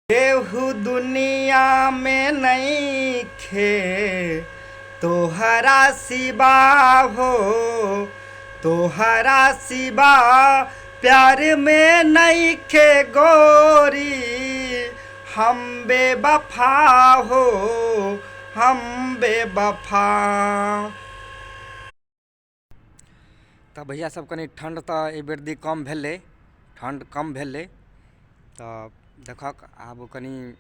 केहू दुनिया में नइखे तोहरा सिवा हो, तोहरा सिवा प्यार में नइखे गोरी। हम बेवफा हो, हम बेवफा। तो भैया सब कनी ठंड तो ए बेर दी कम भेले, ठंड कम भेले। तो देखक आब कनी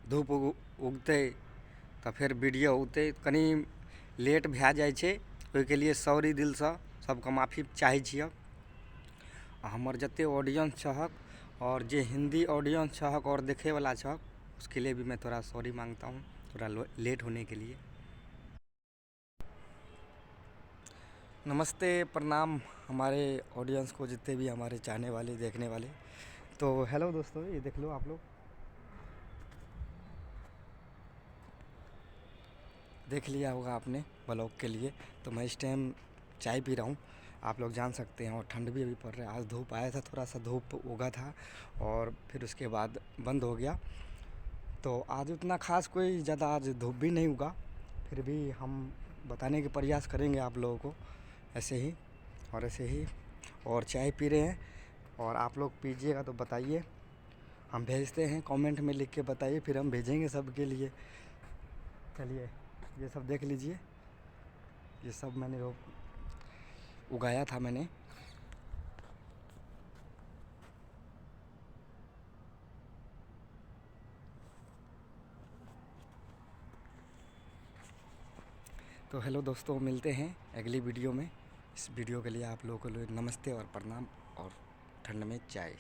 धूप उगते तो फिर वीडियो उगते, कनी लेट भए जाए छे, ओइके लिए सॉरी दिल से सबके माफ़ी चाहे छियै। हमर जते ऑडियंस छहक और जे हिंदी ऑडियंस छहक और देखे वाला छहक, उसके लिए भी मैं थोड़ा सॉरी मांगता हूँ, थोड़ा लेट होने के लिए। नमस्ते, प्रणाम हमारे ऑडियंस को, जितने भी हमारे चाहने वाले देखने वाले। तो हेलो दोस्तों, ये देख लो आप लोग, देख लिया होगा आपने ब्लॉग के लिए। तो मैं इस टाइम चाय पी रहा हूँ, आप लोग जान सकते हैं, और ठंड भी अभी पड़ रहा है। आज धूप आया था, थोड़ा सा धूप उगा था और फिर उसके बाद बंद हो गया। तो आज उतना ख़ास कोई ज़्यादा आज धूप भी नहीं उगा, फिर भी हम बताने के प्रयास करेंगे आप लोगों को, ऐसे ही और ऐसे ही। और चाय पी रहे हैं, और आप लोग पीजिएगा तो बताइए, हम भेजते हैं, कमेंट में लिख के बताइए, फिर हम भेजेंगे सबके लिए। चलिए, ये सब देख लीजिए, ये सब मैंने उगाया था मैंने। तो हेलो दोस्तों, मिलते हैं अगली वीडियो में। इस वीडियो के लिए आप लोगों को नमस्ते और प्रणाम, और ठंड में चाय।